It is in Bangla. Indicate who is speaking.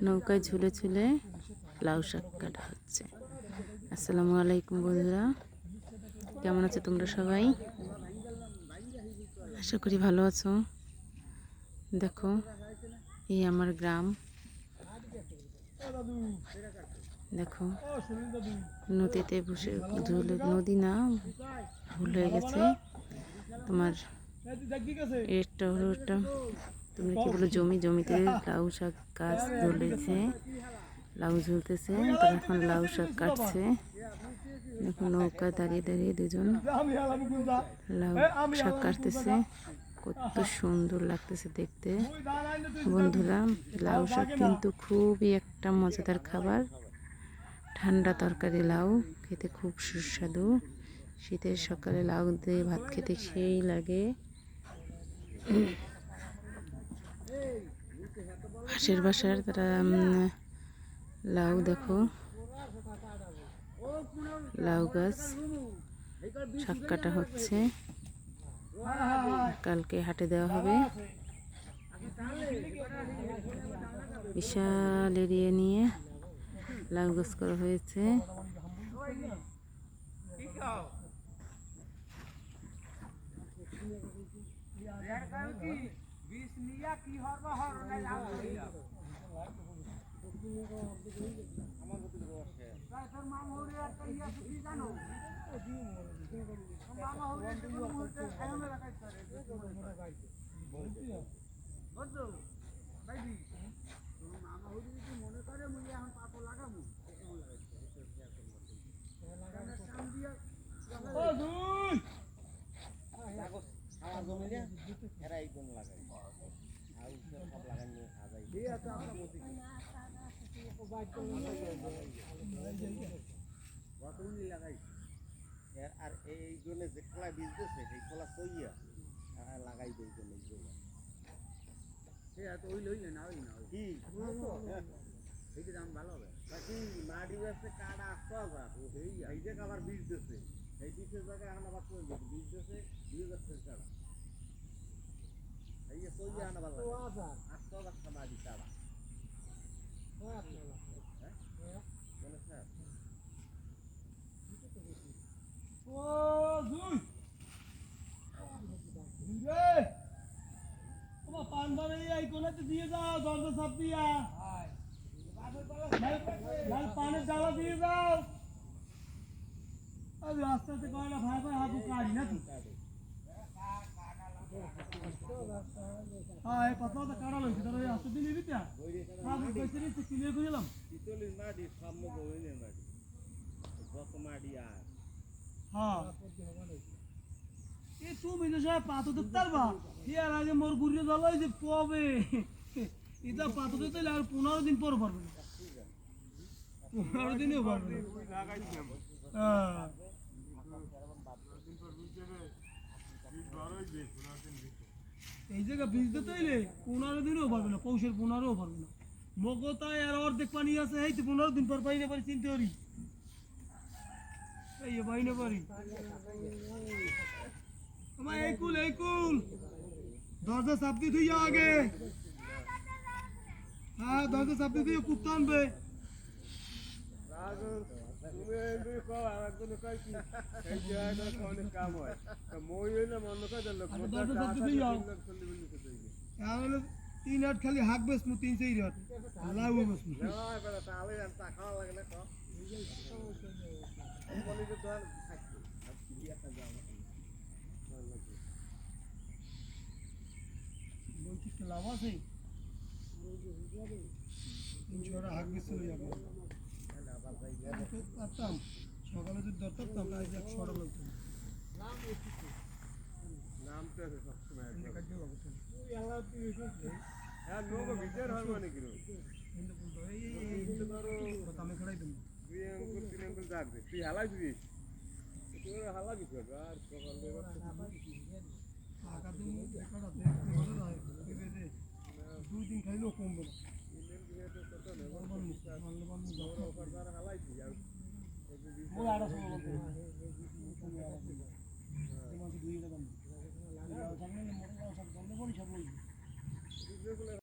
Speaker 1: নৌকায় ঝুলে ঝুলে লাউ শাক কাটা হচ্ছে। আসসালামু আলাইকুম বন্ধুরা, কেমন আছো তোমরা সবাই? আশা করি ভালো আছো। দেখো, এই আমার গ্রাম। দেখো, নদীতে বসে ঝুলে, নদী না ভুল হয়ে গেছে তোমার, এটা হলো একটা, তুমি কি বলো, জমিতে লাউ শাক গাছ ধরেছে, লাউ ঝুলতেছে, তারা এখন লাউ শাক কাটছে। দেখো, নৌকায় দাঁড়িয়ে দাঁড়িয়ে দুজন লাউ শাক কাটতেছে। কত সুন্দর লাগতেছে দেখতে বন্ধুরা। লাউ শাক কিন্তু খুবই একটা মজাদার খাবার। ঠান্ডা তরকারি লাউ খেতে খুব সুস্বাদু। শীতের সকালে লাউ দিয়ে ভাত খেতে সেই লাগে। পাশের বাসার তারা লাউ, দেখো, লাউ গাছ শাক কাটা হচ্ছে। কালকে হাটে দেওয়া হবে। বিশাল এরিয়া নিয়ে লাউ গাছ করা হয়েছে।
Speaker 2: আর এই জন্য যে খোলা বীজ দিচ্ছে সেই খোলা কইয়া লাগাই দেই জন্য ওই লইলে না ওই না কি এইটা দাম ভালো হবে বাকি মাটি আছে কাটা আসতে হবে এই যে আবার বীজ দিচ্ছে এই বীজের জায়গায় এখন আবার করে দেবে বীজ দিচ্ছে বীজ আছে কাটা এই যে কইয়া আনা ভালো আসতে হবে মাটি কাটা দিয়ে যাও দরজা চাপ দিয়া পানের ডালা দিয়ে যাও। আস্তে আস্তে কয়লা ভাই ভাই হাবু কাটি নাকি হ্যাঁ কথা তো কাটা লইছে তাহলে আস্তে দিন দিতে হাবু কইছে নি ক্লিয়ার করে দিলাম 40 মাটি সামনে বইনে মাটি কত মাটি আর হ্যাঁ এ তুমি যে সব পাতো দিতে পারবা এর আগে মোর গুড়িয়ে জ্বালাই যে কবে এটা পাতো দিতে আর 15 দিন পর পারবে না 15 দিনেও পারবে না। হ্যাঁ এই জায়গা বীজ দিতে হইলে 15 দিনেও পারবে না, পৌষের 15ও পারবে না। মগতায় আর অর্ধেক পানি আছে, এই তো 15 দিন পর পাইলে পারি চিনতে পারি এই পাইনে পারি আমার এই কুল দরজা চাপ দিয়ে তুই আগে। হ্যাঁ দরজা চাপ দিয়ে তুই কুত্তা আনবে তিন হাট খালি হাক বেশ মু 3 4 হাট লাউ বেশ মু বলছি লাভ আছে 300 হাক বেশ চলে যাবে পারতাম সকালে যদি দরকার তো আমরা 100 লাগতো নামটা সবসময় হ্যাঁ লোগো ভিতর হয় মানে কি আমি খড়াই দেব 2 আঙ্গুল 3 আঙ্গুল যাবে তুই হালাই দিবি তুই হালা দিবি আর সকালে আগা দিন রেকর্ড আছে ভালো হয় দে 2 দিন খাইলো কমবে না ইমেল দিয়ে তো কত নেব মানলবান বড় করবার হালাই দি আর ও আড়া সব বলতে তোমাকে দুই দাম সামনে মোটর সব বন্ধ করি সব বলবি